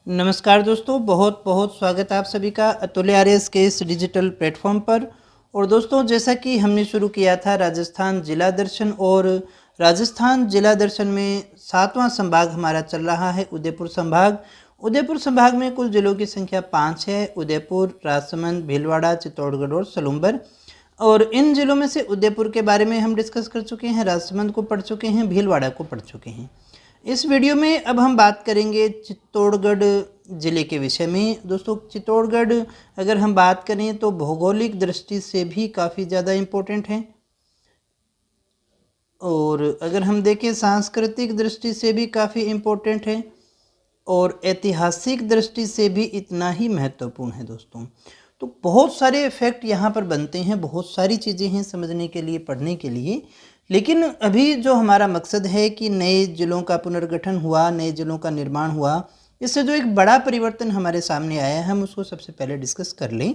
नमस्कार दोस्तों, बहुत बहुत स्वागत है आप सभी का अतुल्य आर्यस के इस डिजिटल प्लेटफॉर्म पर। और दोस्तों, जैसा कि हमने शुरू किया था राजस्थान जिला दर्शन, और राजस्थान जिला दर्शन में 7वां संभाग हमारा चल रहा है उदयपुर संभाग। उदयपुर संभाग में कुल जिलों की संख्या 5 है: उदयपुर, राजसमंद, भीलवाड़ा, चित्तौड़गढ़ और सलूम्बर। और इन जिलों में से उदयपुर के बारे में हम डिस्कस कर चुके हैं, राजसमंद को पढ़ चुके हैं, भीलवाड़ा को पढ़ चुके हैं। इस वीडियो में अब हम बात करेंगे चित्तौड़गढ़ ज़िले के विषय में। दोस्तों, चित्तौड़गढ़ अगर हम बात करें तो भौगोलिक दृष्टि से भी काफ़ी ज़्यादा इम्पोर्टेंट है, और अगर हम देखें सांस्कृतिक दृष्टि से भी काफ़ी इम्पोर्टेंट है, और ऐतिहासिक दृष्टि से भी इतना ही महत्वपूर्ण है दोस्तों। तो बहुत सारे इफ़ेक्ट यहाँ पर बनते हैं, बहुत सारी चीज़ें हैं समझने के लिए, पढ़ने के लिए। लेकिन अभी जो हमारा मकसद है कि नए ज़िलों का पुनर्गठन हुआ, नए ज़िलों का निर्माण हुआ, इससे जो एक बड़ा परिवर्तन हमारे सामने आया है, हम उसको सबसे पहले डिस्कस कर लें।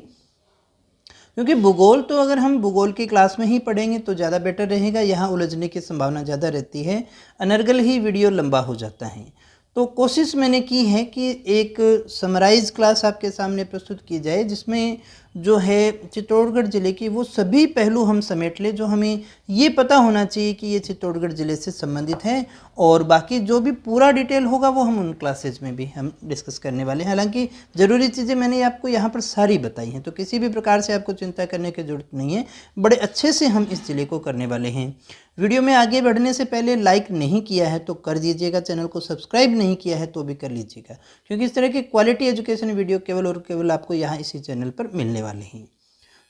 क्योंकि भूगोल तो अगर हम भूगोल की क्लास में ही पढ़ेंगे तो ज़्यादा बेटर रहेगा, यहाँ उलझने की संभावना ज़्यादा रहती है, अनर्गल ही वीडियो लंबा हो जाता है। तो कोशिश मैंने की है कि एक समराइज क्लास आपके सामने प्रस्तुत की जाए, जिसमें जो है चित्तौड़गढ़ ज़िले की वो सभी पहलू हम समेट लें जो हमें ये पता होना चाहिए कि ये चित्तौड़गढ़ ज़िले से संबंधित है। और बाकी जो भी पूरा डिटेल होगा वो हम उन क्लासेज में भी हम डिस्कस करने वाले हैं। हालांकि ज़रूरी चीज़ें मैंने आपको यहाँ पर सारी बताई हैं, तो किसी भी प्रकार से आपको चिंता करने की ज़रूरत नहीं है, बड़े अच्छे से हम इस ज़िले को करने वाले हैं। वीडियो में आगे बढ़ने से पहले लाइक नहीं किया है तो कर दीजिएगा, चैनल को सब्सक्राइब नहीं किया है तो भी कर लीजिएगा, क्योंकि इस तरह की क्वालिटी एजुकेशन वीडियो केवल और केवल आपको यहाँ इसी चैनल पर मिलने वाले हैं।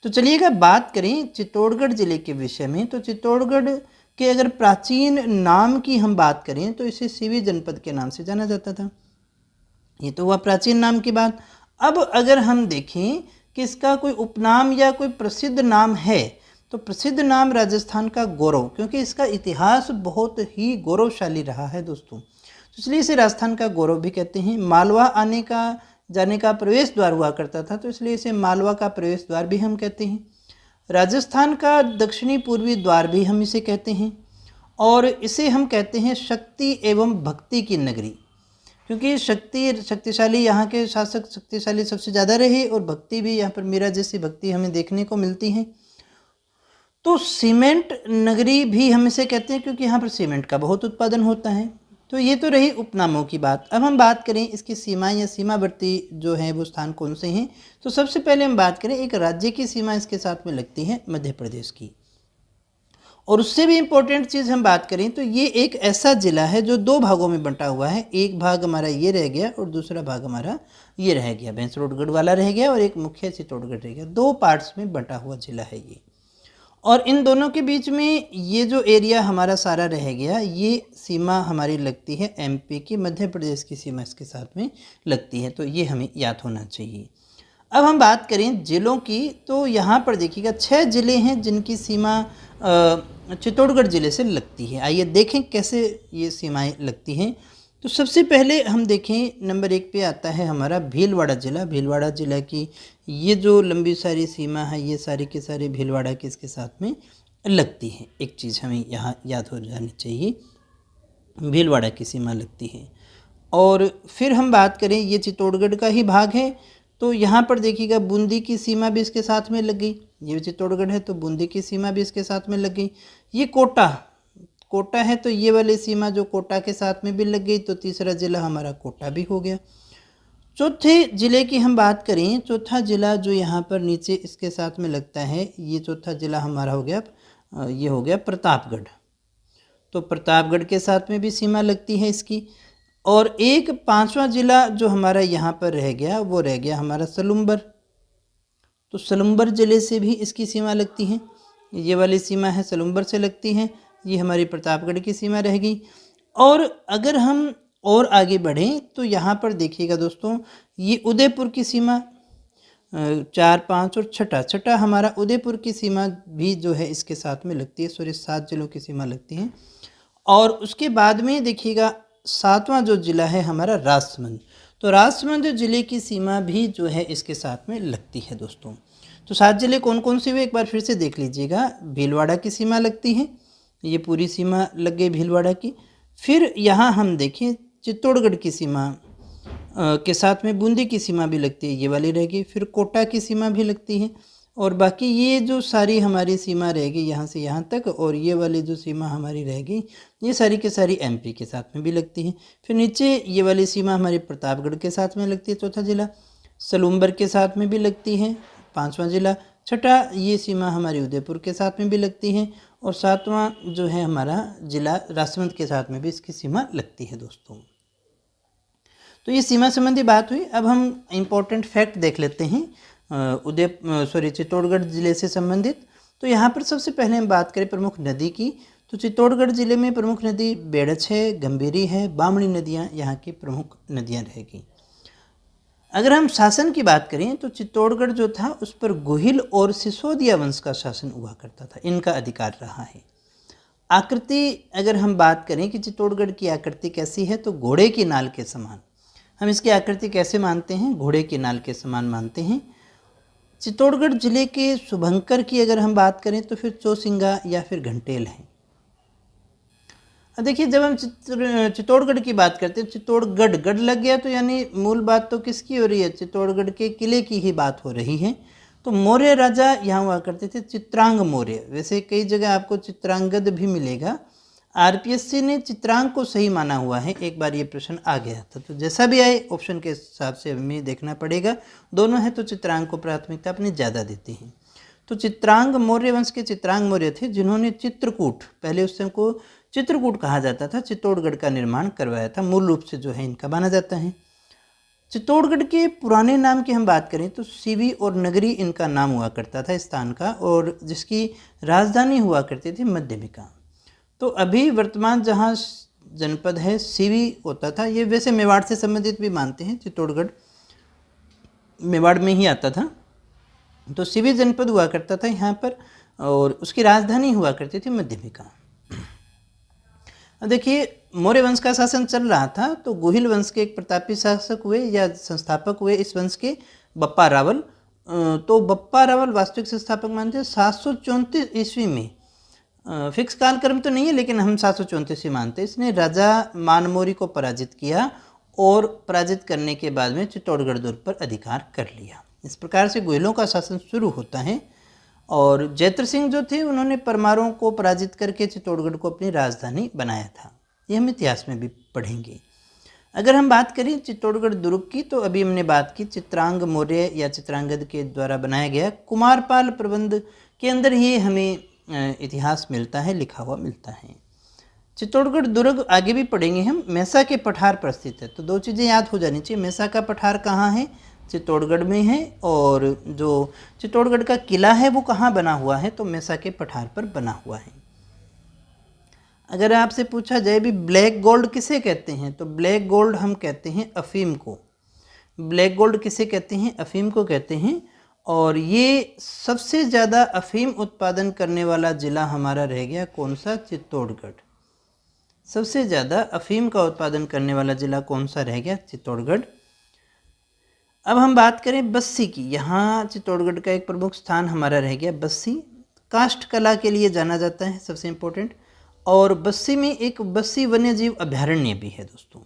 तो चलिएगा बात करें चित्तौड़गढ़ ज़िले के विषय में। तो चित्तौड़गढ़ के अगर प्राचीन नाम की हम बात करें तो इसे सीवी जनपद के नाम से जाना जाता था। ये तो हुआ प्राचीन नाम की बात। अब अगर हम देखें कि इसका कोई उपनाम या कोई प्रसिद्ध नाम है, तो प्रसिद्ध नाम राजस्थान का गौरव, क्योंकि इसका इतिहास बहुत ही गौरवशाली रहा है दोस्तों, तो इसलिए इसे राजस्थान का गौरव भी कहते हैं। मालवा आने का जाने का प्रवेश द्वार हुआ करता था, तो इसलिए इसे मालवा का प्रवेश द्वार भी हम कहते हैं। राजस्थान का दक्षिणी पूर्वी द्वार भी हम इसे कहते हैं, और इसे हम कहते हैं शक्ति एवं भक्ति की नगरी, क्योंकि शक्तिशाली यहाँ के शासक शक्तिशाली सबसे ज़्यादा रहे, और भक्ति भी यहाँ पर मीरा जैसी भक्ति हमें देखने को मिलती है। तो सीमेंट नगरी भी हम इसे कहते हैं, क्योंकि यहाँ पर सीमेंट का बहुत उत्पादन होता है। तो ये तो रही उपनामों की बात। अब हम बात करें इसकी सीमाएं या सीमावर्ती जो है वो स्थान कौन से हैं। तो सबसे पहले हम बात करें, एक राज्य की सीमा इसके साथ में लगती है मध्य प्रदेश की। और उससे भी इम्पोर्टेंट चीज़ हम बात करें तो ये एक ऐसा ज़िला है जो दो भागों में बंटा हुआ है। एक भाग हमारा ये रह गया और दूसरा भाग हमारा ये रह गया, भैंसरोडगढ़ वाला रह गया, और एक मुख्य चित्तौड़गढ़ रह गया। दो पार्ट्स में बंटा हुआ ज़िला है ये। और इन दोनों के बीच में ये जो एरिया हमारा सारा रह गया, ये सीमा हमारी लगती है एमपी की, मध्य प्रदेश की सीमा इसके साथ में लगती है। तो ये हमें याद होना चाहिए। अब हम बात करें ज़िलों की, तो यहाँ पर देखिएगा 6 ज़िले हैं जिनकी सीमा चित्तौड़गढ़ ज़िले से लगती है। आइए देखें कैसे ये सीमाएं लगती हैं। तो सबसे पहले हम देखें, नंबर 1 पे आता है हमारा भीलवाड़ा ज़िला। भीलवाड़ा ज़िला की ये जो लंबी सारी सीमा है, ये सारी की सारी भीलवाड़ा की इसके साथ में लगती है। एक चीज़ हमें यहाँ याद हो जानी चाहिए, भीलवाड़ा की सीमा लगती है। और फिर हम बात करें, ये चित्तौड़गढ़ का ही भाग है, तो यहाँ पर देखिएगा बूंदी की सीमा भी इसके साथ में लग गई। ये चित्तौड़गढ़ है तो बूंदी की सीमा भी इसके साथ में लग गई। ये कोटा है तो ये वाली सीमा जो कोटा के साथ में भी लग गई, तो तीसरा ज़िला हमारा कोटा भी हो गया। चौथे ज़िले की हम बात करें, चौथा ज़िला जो यहाँ पर नीचे इसके साथ में लगता है, ये चौथा ज़िला हमारा हो गया, ये हो गया प्रतापगढ़। तो प्रतापगढ़ के साथ में भी सीमा लगती है इसकी। और एक 5वां ज़िला जो हमारा यहाँ पर रह गया, वो रह गया हमारा सलूम्बर। तो सलूम्बर ज़िले से भी इसकी सीमा लगती है। ये वाली सीमा है सलूम्बर से लगती है, ये हमारी प्रतापगढ़ की सीमा रह गई। और अगर हम और आगे बढ़ें तो यहाँ पर देखिएगा दोस्तों, ये उदयपुर की सीमा 4, 5 और छठा हमारा उदयपुर की सीमा भी जो है इसके साथ में लगती है। सॉरी, 7 जिलों की सीमा लगती है। और उसके बाद में देखिएगा 7वां जो ज़िला है हमारा राजसमंद। तो राजसमंद ज़िले की सीमा भी जो है इसके साथ में लगती है दोस्तों। तो 7 ज़िले कौन कौन से हुए एक बार फिर से देख लीजिएगा। भीलवाड़ा की सीमा लगती है, ये पूरी सीमा लग गई भीलवाड़ा की। फिर यहाँ हम देखें चित्तौड़गढ़ की सीमा के साथ में बूंदी की सीमा भी लगती है, ये वाली रहेगी। फिर कोटा की सीमा भी लगती है और बाकी ये जो सारी हमारी सीमा रहेगी यहाँ से यहाँ तक, और ये वाली जो सीमा हमारी रहेगी ये सारी की सारी एमपी के साथ में भी लगती है। फिर नीचे ये वाली सीमा हमारी प्रतापगढ़ के साथ में लगती है, चौथा जिला। सलूम्बर के साथ में भी लगती है, पाँचवा जिला। छठा ये सीमा हमारी उदयपुर के साथ में भी लगती है, और सातवां जो है हमारा जिला राजसमंद के साथ में भी इसकी सीमा लगती है दोस्तों। तो ये सीमा संबंधी बात हुई। अब हम इम्पोर्टेंट फैक्ट देख लेते हैं चित्तौड़गढ़ ज़िले से संबंधित। तो यहाँ पर सबसे पहले हम बात करें प्रमुख नदी की, तो चित्तौड़गढ़ ज़िले में प्रमुख नदी बेड़च है, गंभीरी है, बामणी नदियाँ यहाँ की प्रमुख नदियाँ रहेगी। अगर हम शासन की बात करें तो चित्तौड़गढ़ जो था उस पर गोहिल और सिसोदिया वंश का शासन हुआ करता था, इनका अधिकार रहा है। आकृति अगर हम बात करें कि चित्तौड़गढ़ की आकृति कैसी है, तो घोड़े की नाल के समान। हम इसकी आकृति कैसे मानते हैं? घोड़े की नाल के समान मानते हैं। चित्तौड़गढ़ जिले के शुभंकर की अगर हम बात करें तो फिर चौसिंगा या फिर घंटेल है। अब देखिए, जब हम चित्तौड़गढ़ की बात करते हैं, चित्तौड़गढ़ गढ़ लग गया तो यानी मूल बात तो किसकी हो रही है? चित्तौड़गढ़ के किले की ही बात हो रही है। तो मौर्य राजा यहाँ हुआ करते थे, चित्रांग मौर्य। वैसे कई जगह आपको चित्रांगद भी मिलेगा। आरपीएससी ने चित्रांग को सही माना हुआ है, एक बार ये प्रश्न आ गया था। तो जैसा भी आए ऑप्शन के हिसाब से हमें देखना पड़ेगा। दोनों है तो चित्रांग को प्राथमिकता अपनी ज़्यादा देते हैं। तो चित्रांग मौर्य वंश के चित्रांग मौर्य थे जिन्होंने चित्रकूट, पहले उस समय को चित्रकूट कहा जाता था, चित्तौड़गढ़ का निर्माण करवाया था। मूल रूप से जो है इनका माना जाता है। चित्तौड़गढ़ के पुराने नाम की हम बात करें तो सीवी और नगरी इनका नाम हुआ करता था स्थान का, और जिसकी राजधानी हुआ करती थी मध्यमिका। तो अभी वर्तमान जहाँ जनपद है सीवी होता था, ये वैसे मेवाड़ से संबंधित भी मानते हैं, चित्तौड़गढ़ मेवाड़ में ही आता था। तो सीवी जनपद हुआ करता था यहाँ पर, और उसकी राजधानी हुआ करती थी मध्यमिका। अब देखिए, मौर्य वंश का शासन चल रहा था तो गोहिल वंश के एक प्रतापी शासक हुए या संस्थापक हुए इस वंश के, बप्पा रावल। तो बप्पा रावल वास्तविक संस्थापक मानते हैं। 734 ईस्वी में, फिक्स कालक्रम तो नहीं है लेकिन हम 734 ही मानते हैं, इसने राजा मानमोरी को पराजित किया और पराजित करने के बाद में चित्तौड़गढ़ दुर्ग पर अधिकार कर लिया। इस प्रकार से गोहिलों का शासन शुरू होता है। और जैत्र सिंह जो थे उन्होंने परमारों को पराजित करके चित्तौड़गढ़ को अपनी राजधानी बनाया था। ये हम इतिहास में भी पढ़ेंगे। अगर हम बात करें चित्तौड़गढ़ दुर्ग की, तो अभी हमने बात की चित्रांग मौर्य या चित्रांगद के द्वारा बनाया गया कुमारपाल प्रबंध के अंदर ये हमें इतिहास मिलता है, लिखा हुआ मिलता है। चित्तौड़गढ़ दुर्ग आगे भी पढ़ेंगे हम, मेसा के पठार पर स्थित है। तो दो चीज़ें याद हो जानी चाहिए, मेसा का पठार कहाँ है? चित्तौड़गढ़ में है, और जो चित्तौड़गढ़ का किला है वो कहाँ बना हुआ है? तो मेसा के पठार पर बना हुआ है। अगर आपसे पूछा जाए भी ब्लैक गोल्ड किसे कहते हैं, तो ब्लैक गोल्ड हम कहते हैं अफीम को। ब्लैक गोल्ड किसे कहते हैं? अफीम को कहते हैं। और ये सबसे ज़्यादा अफीम उत्पादन करने वाला ज़िला हमारा रह गया कौन सा? चित्तौड़गढ़। सबसे ज़्यादा अफीम का उत्पादन करने वाला ज़िला कौन सा रह गया? चित्तौड़गढ़। अब हम बात करें बस्सी की। यहाँ चित्तौड़गढ़ का एक प्रमुख स्थान हमारा रह गया बस्सी। काष्ठ कला के लिए जाना जाता है, सबसे इम्पोर्टेंट। और बस्सी में एक बस्सी वन्यजीव अभयारण्य भी है दोस्तों।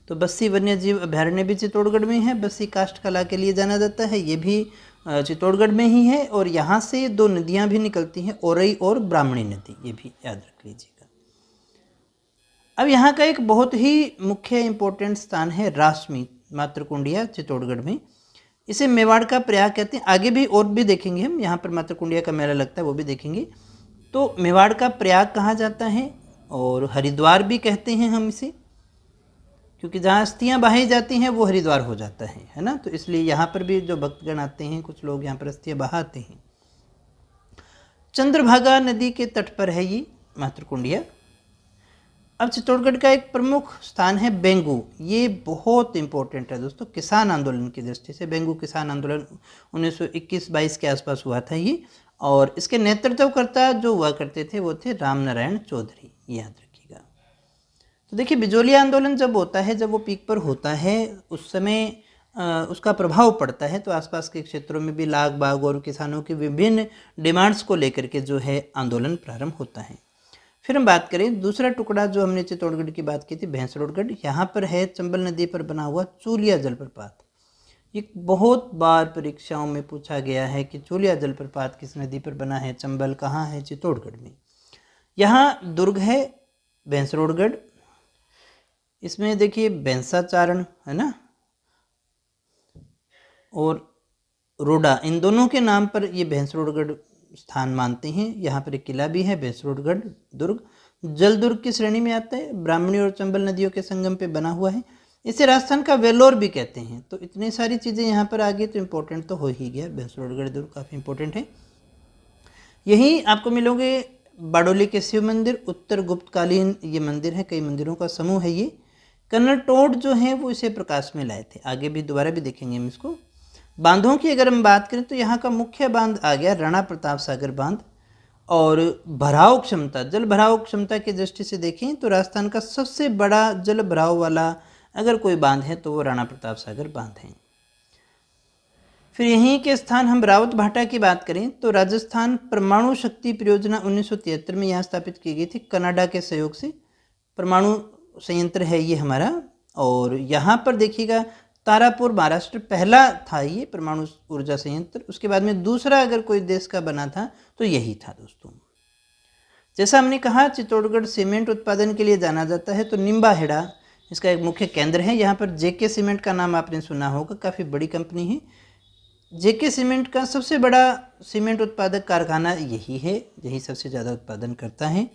तो बस्सी वन्यजीव अभयारण्य भी चित्तौड़गढ़ में है। बस्सी काष्ठ कला के लिए जाना जाता है, ये भी चित्तौड़गढ़ में ही है। और यहाँ से दो नदियाँ भी निकलती हैं, औरई और ब्राह्मणी नदी, ये भी याद रख लीजिएगा। अब यहाँ का एक बहुत ही मुख्य इम्पोर्टेंट स्थान है रासमी मातृकुंडिया चित्तौड़गढ़ में। इसे मेवाड़ का प्रयाग कहते हैं। आगे भी और भी देखेंगे हम, यहाँ पर मातृकुंडिया का मेला लगता है वो भी देखेंगे। तो मेवाड़ का प्रयाग कहा जाता है, और हरिद्वार भी कहते हैं हम इसे, क्योंकि जहाँ अस्थियाँ बहाई जाती हैं वो हरिद्वार हो जाता है ना। तो इसलिए यहाँ पर भी जो भक्तगण आते हैं, कुछ लोग यहाँ पर अस्थियाँ बहाते हैं। चंद्रभागा नदी के तट पर है ये मातृकुंडिया। अब चित्तौड़गढ़ का एक प्रमुख स्थान है बेंगू। ये बहुत इंपॉर्टेंट है दोस्तों किसान आंदोलन की दृष्टि से। बेंगू किसान आंदोलन 1921-22 के आसपास हुआ था ये, और इसके नेतृत्वकर्ता जो हुआ करते थे वो थे राम नारायण चौधरी, याद रखिएगा। तो देखिए, बिजोलिया आंदोलन जब होता है, जब वो पीक पर होता है, उस समय उसका प्रभाव पड़ता है। तो आसपास के क्षेत्रों में भी लाग बाग और किसानों की विभिन्न डिमांड्स को लेकर के जो है आंदोलन प्रारंभ होता है। फिर हम बात करें दूसरा टुकड़ा जो हमने चित्तौड़गढ़ की बात की थी, भैंसरोडगढ़, यहाँ पर है चंबल नदी पर बना हुआ चूलिया जलप्रपात। ये बहुत बार परीक्षाओं में पूछा गया है कि चूलिया जलप्रपात किस नदी पर बना है, चंबल कहाँ है, चित्तौड़गढ़ में। यहाँ दुर्ग है भैंसरोडगढ़, इसमें देखिए भैंसाचारण है ना, और रोडा, इन दोनों के नाम पर ये भैंसरोडगढ़ स्थान मानते हैं। यहाँ पर एक किला भी है भैंसरोडगढ़ दुर्ग, जल दुर्ग की श्रेणी में आता है, ब्राह्मणी और चंबल नदियों के संगम पे बना हुआ है। इसे राजस्थान का वेलोर भी कहते हैं। तो इतनी सारी चीज़ें यहाँ पर आ गई तो इम्पोर्टेंट तो हो ही गया, भैंसरोडगढ़ दुर्ग काफ़ी इंपॉर्टेंट है। यहीं आपको मिलोगे बाडोली के शिव मंदिर, उत्तर गुप्तकालीन ये मंदिर है, कई मंदिरों का समूह है ये। कर्नल टोड जो हैं वो इसे प्रकाश में लाए थे, आगे भी दोबारा भी देखेंगे हम इसको। बांधों की अगर हम बात करें तो यहाँ का मुख्य बांध आ गया राणा प्रताप सागर बांध, और भराव क्षमता, जल भराव क्षमता की दृष्टि से देखें तो राजस्थान का सबसे बड़ा जल भराव वाला अगर कोई बांध है तो वो राणा प्रताप सागर बांध है। फिर यहीं के स्थान हम रावत भाटा की बात करें तो राजस्थान परमाणु शक्ति परियोजना 1973 में यहाँ स्थापित की गई थी कनाडा के सहयोग से। परमाणु संयंत्र है ये हमारा, और यहाँ पर देखिएगा तारापुर महाराष्ट्र पहला था ये परमाणु ऊर्जा संयंत्र, उसके बाद में दूसरा अगर कोई देश का बना था तो यही था दोस्तों। जैसा हमने कहा चित्तौड़गढ़ सीमेंट उत्पादन के लिए जाना जाता है, तो निम्बाहेड़ा इसका एक मुख्य केंद्र है। यहाँ पर जेके सीमेंट का नाम आपने सुना होगा, काफ़ी बड़ी कंपनी है। जेके सीमेंट का सबसे बड़ा सीमेंट उत्पादक कारखाना यही है, यही सबसे ज़्यादा उत्पादन करता है।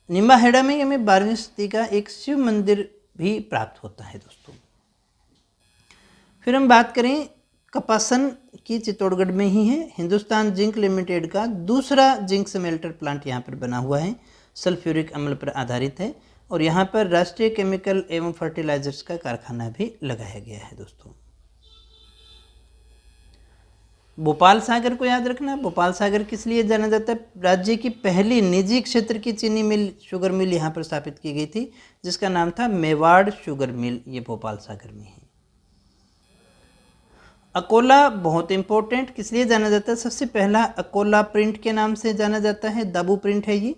निम्बाहेड़ा में हमें 12वीं शताब्दी का एक शिव मंदिर भी प्राप्त होता है दोस्तों। फिर हम बात करें कपासन की, चित्तौड़गढ़ में ही है। हिंदुस्तान जिंक लिमिटेड का दूसरा जिंक स्मेल्टर प्लांट यहाँ पर बना हुआ है, सल्फ्यूरिक अम्ल पर आधारित है, और यहाँ पर राष्ट्रीय केमिकल एवं फर्टिलाइजर्स का कारखाना भी लगाया गया है दोस्तों। भोपाल सागर को याद रखना, भोपाल सागर किस लिए जाना जाता है, राज्य की पहली निजी क्षेत्र की चीनी मिल, शुगर मिल यहाँ पर स्थापित की गई थी, जिसका नाम था मेवाड़ शुगर मिल, ये भोपाल सागर में है। अकोला बहुत इंपॉर्टेंट, किस लिए जाना जाता है, सबसे पहला अकोला प्रिंट के नाम से जाना जाता है, दाबू प्रिंट है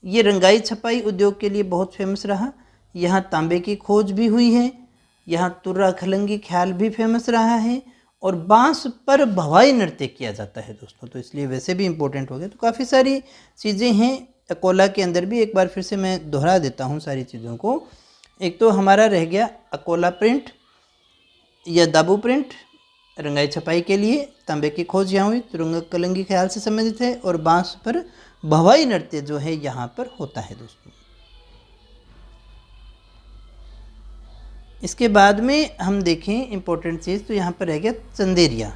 ये रंगाई छपाई उद्योग के लिए बहुत फेमस रहा। यहाँ तांबे की खोज भी हुई है, यहाँ तुर्रा खलंगी ख्याल भी फेमस रहा है, और बांस पर भवाई नृत्य किया जाता है दोस्तों, तो इसलिए वैसे भी इम्पोर्टेंट हो गया। तो काफ़ी सारी चीज़ें हैं अकोला के अंदर भी, एक बार फिर से मैं दोहरा देता हूँ सारी चीज़ों को। एक तो हमारा रह गया अकोला प्रिंट या दाबू प्रिंट रंगाई छपाई के लिए, तांबे की खोज यहाँ हुई, तुरंगा कलंगी ख्याल से संबंधित है, और बांस पर भवाई नृत्य जो है यहाँ पर होता है दोस्तों। इसके बाद में हम देखें इंपॉर्टेंट चीज़, तो यहाँ पर रह गया चंदेरिया।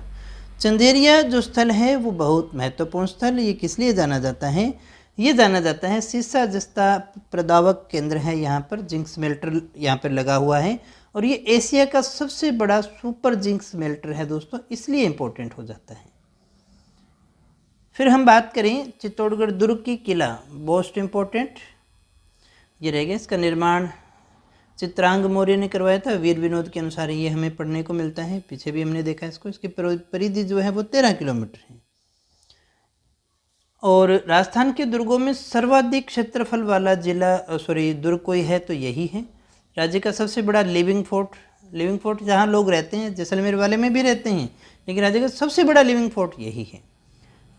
चंदेरिया जो स्थल है वो बहुत महत्वपूर्ण स्थल, ये किस लिए जाना जाता है, ये जाना जाता है सीसा जस्ता प्रदावक केंद्र है यहाँ पर, जिंक स्मेल्टर यहाँ पर लगा हुआ है, और ये एशिया का सबसे बड़ा सुपर जिंक स्मेल्टर है दोस्तों, इसलिए इम्पोर्टेंट हो जाता है। फिर हम बात करें चित्तौड़गढ़ दुर्ग की किला, मोस्ट इम्पोर्टेंट ये रह गया। इसका निर्माण चित्रांग मौर्य ने करवाया था, वीर विनोद के अनुसार ये हमें पढ़ने को मिलता है, पीछे भी हमने देखा इसको। इसकी परिधि जो है वो 13 किलोमीटर है, और राजस्थान के दुर्गों में सर्वाधिक क्षेत्रफल वाला जिला दुर्ग कोई है तो यही है। राज्य का सबसे बड़ा लिविंग फोर्ट जहाँ लोग रहते हैं, जैसलमेर वाले में भी रहते हैं, लेकिन राज्य का सबसे बड़ा लिविंग फोर्ट यही है।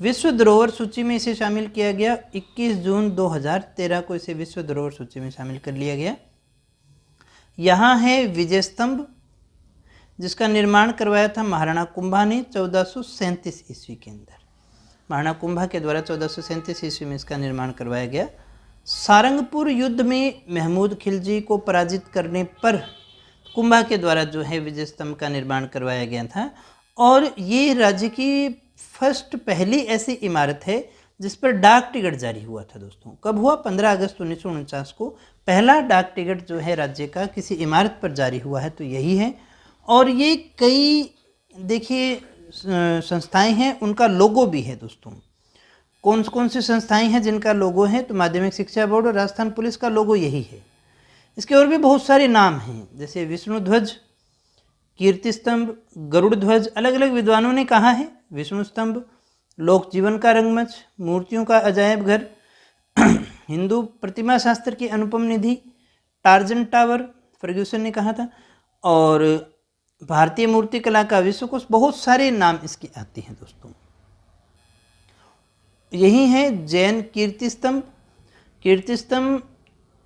विश्व धरोहर सूची में इसे शामिल किया गया, 21 जून 2013 को इसे विश्व धरोहर सूची में शामिल कर लिया गया। यहाँ है विजय स्तंभ, जिसका निर्माण करवाया था महाराणा कुंभा ने 1437 ईस्वी के अंदर। महाराणा कुंभा के द्वारा 1437 ईस्वी में इसका निर्माण करवाया गया। सारंगपुर युद्ध में महमूद खिलजी को पराजित करने पर कुंभा के द्वारा जो है विजय स्तंभ का निर्माण करवाया गया था, और ये राज्य की पहली ऐसी इमारत है जिस पर डाक टिकट जारी हुआ था दोस्तों। कब हुआ, 15 अगस्त 1949 को पहला डाक टिकट जो है राज्य का किसी इमारत पर जारी हुआ है, तो यही है। और ये कई देखिए संस्थाएं हैं, उनका लोगो भी है दोस्तों। कौन कौन सी संस्थाएं हैं जिनका लोगो है, तो माध्यमिक शिक्षा बोर्ड और राजस्थान पुलिस का लोगो यही है। इसके और भी बहुत सारे नाम हैं, जैसे विष्णु ध्वज, कीर्ति स्तंभ, गरुड़ ध्वज, अलग अलग विद्वानों ने कहा है। विष्णु स्तंभ, लोक जीवन का रंगमंच, मूर्तियों का अजायब घर, हिंदू प्रतिमा शास्त्र की अनुपम निधि, टार्जन टावर फर्ग्यूसन ने कहा था, और भारतीय मूर्ति कला का विश्वकोश, बहुत सारे नाम इसके आते हैं दोस्तों। यही है जैन कीर्ति स्तंभ। कीर्ति स्तंभ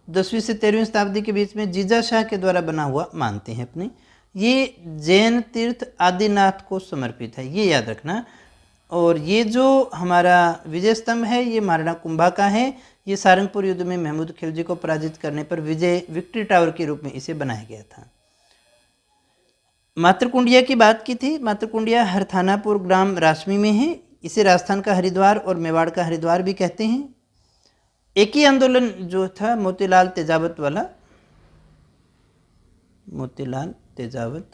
10वीं से 13वीं शताब्दी के बीच में जीजा शाह के द्वारा बना हुआ मानते हैं अपने। ये जैन तीर्थ आदिनाथ को समर्पित है, ये याद रखना। और ये जो हमारा विजय स्तंभ है ये महाराणा कुंभा का है। ये सारंगपुर युद्ध में महमूद खिलजी को पराजित करने पर विक्ट्री टावर के रूप में इसे बनाया गया था। मातृकुंडिया की बात की थी। मातृकुंडिया हरथानापुर ग्राम राशमी में है। इसे राजस्थान का हरिद्वार और मेवाड़ का हरिद्वार भी कहते हैं। एक ही आंदोलन जो था मोतीलाल तेजावत वाला, मोतीलाल तेजावत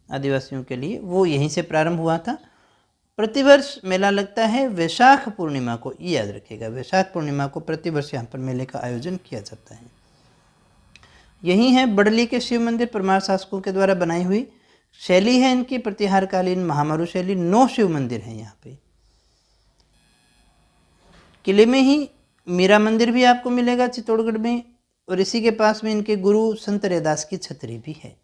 आदिवासियों के लिए, वो यहीं से प्रारंभ हुआ था। प्रतिवर्ष मेला लगता है वैशाख पूर्णिमा को, ये याद रखिएगा, वैशाख पूर्णिमा को प्रतिवर्ष यहाँ पर मेले का आयोजन किया जाता है। यही है बड़ली के शिव मंदिर, परमार शासकों के द्वारा बनाई हुई शैली है इनकी, प्रतिहारकालीन महामारू शैली। 9 शिव मंदिर हैं यहाँ पे। किले में ही मीरा मंदिर भी आपको मिलेगा चित्तौड़गढ़ में, और इसी के पास में इनके गुरु संत रैदास की छतरी भी है।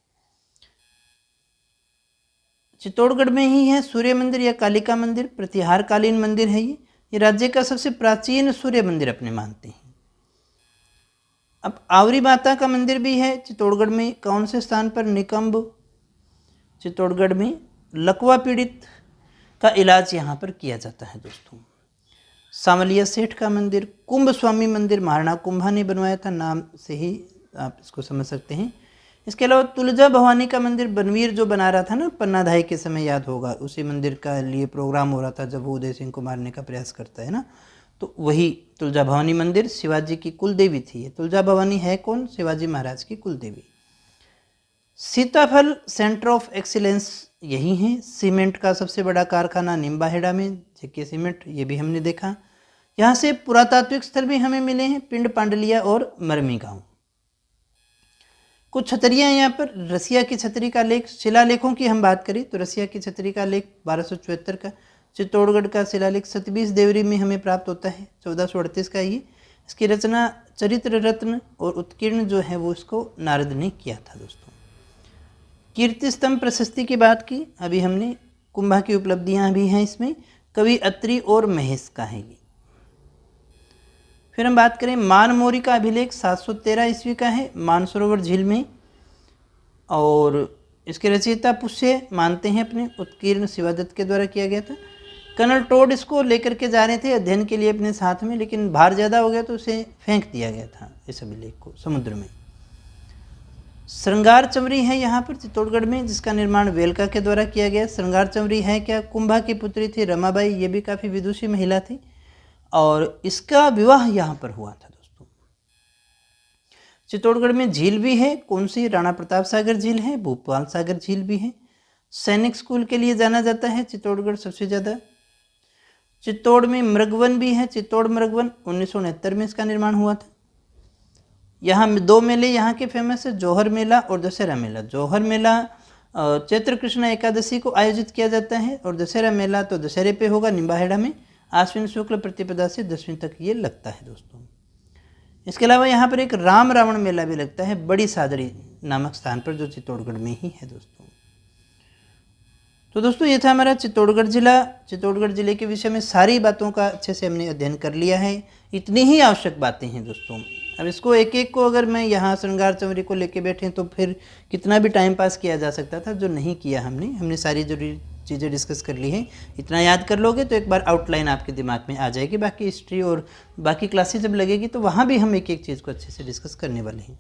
चित्तौड़गढ़ में ही है सूर्य मंदिर या कालिका मंदिर, प्रतिहारकालीन मंदिर है ये राज्य का सबसे प्राचीन सूर्य मंदिर अपने मानते हैं। अब आवरी माता का मंदिर भी है चित्तौड़गढ़ में। कौन से स्थान पर? निकंब, चित्तौड़गढ़ में। लकवा पीड़ित का इलाज यहाँ पर किया जाता है दोस्तों। सांवलिया सेठ का मंदिर, कुंभ स्वामी मंदिर महाराणा कुंभा ने बनवाया था, नाम से ही आप इसको समझ सकते हैं। इसके अलावा तुलजा भवानी का मंदिर बनवीर जो बना रहा था ना पन्नाधाई के समय, याद होगा, उसी मंदिर का लिए प्रोग्राम हो रहा था जब वो उदय सिंह को मारने का प्रयास करता है ना, तो वही तुलजा भवानी मंदिर शिवाजी की कुल देवी थी। तुलजा भवानी है कौन? शिवाजी महाराज की कुल देवी। सीताफल सेंटर ऑफ एक्सीलेंस यही है। सीमेंट का सबसे बड़ा कारखाना निम्बाहेड़ा में, जेके सीमेंट, ये भी हमने देखा। यहाँ से पुरातात्विक स्थल भी हमें मिले हैं, पिंड पांडलिया और मरमी गांव। कुछ छतरियाँ यहाँ पर, रसिया की छतरी का लेख। शिलालेखों की हम बात करें तो रसिया की छतरी का लेख 1274 का, चित्तौड़गढ़ का शिलालेख 27 देवरी में हमें प्राप्त होता है 1438 का। ये इसकी रचना चरित्र रत्न और उत्कीर्ण जो है वो इसको नारद ने किया था दोस्तों। कीर्ति स्तंभ प्रशस्ति की बात की अभी हमने, कुंभा की उपलब्धियां भी हैं इसमें। कवि अत्रि और महेश का है ये। फिर हम बात करें मानमोरी का अभिलेख 713 ईस्वी का है, मानसरोवर झील में, और इसके रचयिता पुष्य मानते हैं अपने, उत्कीर्ण शिवादत्त के द्वारा किया गया था। कर्नल टोड इसको लेकर के जा रहे थे अध्ययन के लिए अपने साथ में, लेकिन भार ज़्यादा हो गया तो उसे फेंक दिया गया था इस अभिलेख को समुद्र में। श्रृंगार चमरी है यहाँ पर चित्तौड़गढ़ में, जिसका निर्माण वेलका के द्वारा किया गया। श्रृंगार चमरी है क्या? कुंभा की पुत्री थी रमाबाई, ये भी काफ़ी विदुषी महिला थी, और इसका विवाह यहाँ पर हुआ था दोस्तों। चित्तौड़गढ़ में झील भी है, कौन सी? राणा प्रताप सागर झील है, भूपाल सागर झील भी है। सैनिक स्कूल के लिए जाना जाता है चित्तौड़गढ़ सबसे ज़्यादा। चित्तौड़ में मृगवन भी है, चित्तौड़ मृगवन 1969 में इसका निर्माण हुआ था। यहाँ 2 मेले यहाँ के फेमस है, जौहर मेला और दशहरा मेला। जौहर मेला चैत्र कृष्ण एकादशी को आयोजित किया जाता है, और दशहरा मेला तो दशहरे पे होगा निम्बाहेड़ा में, आश्विन शुक्ल प्रतिपदा से 10वीं तक ये लगता है दोस्तों। इसके अलावा यहाँ पर एक राम रावण मेला भी लगता है बड़ी सादरी नामक स्थान पर, जो चित्तौड़गढ़ में ही है दोस्तों। तो दोस्तों ये था हमारा चित्तौड़गढ़ जिला। चित्तौड़गढ़ जिले के विषय में सारी बातों का अच्छे से हमने अध्ययन कर लिया है। इतनी ही आवश्यक बातें हैं दोस्तों। अब इसको एक एक को अगर मैं यहाँ श्रृंगार चमरी को लेके बैठे तो फिर कितना भी टाइम पास किया जा सकता था, जो नहीं किया हमने सारी जरूरी चीज़ें डिस्कस कर ली हैं। इतना याद कर लोगे तो एक बार आउटलाइन आपके दिमाग में आ जाएगी। बाकी हिस्ट्री और बाकी क्लासेस जब लगेगी तो वहाँ भी हम एक एक चीज़ को अच्छे से डिस्कस करने वाले हैं।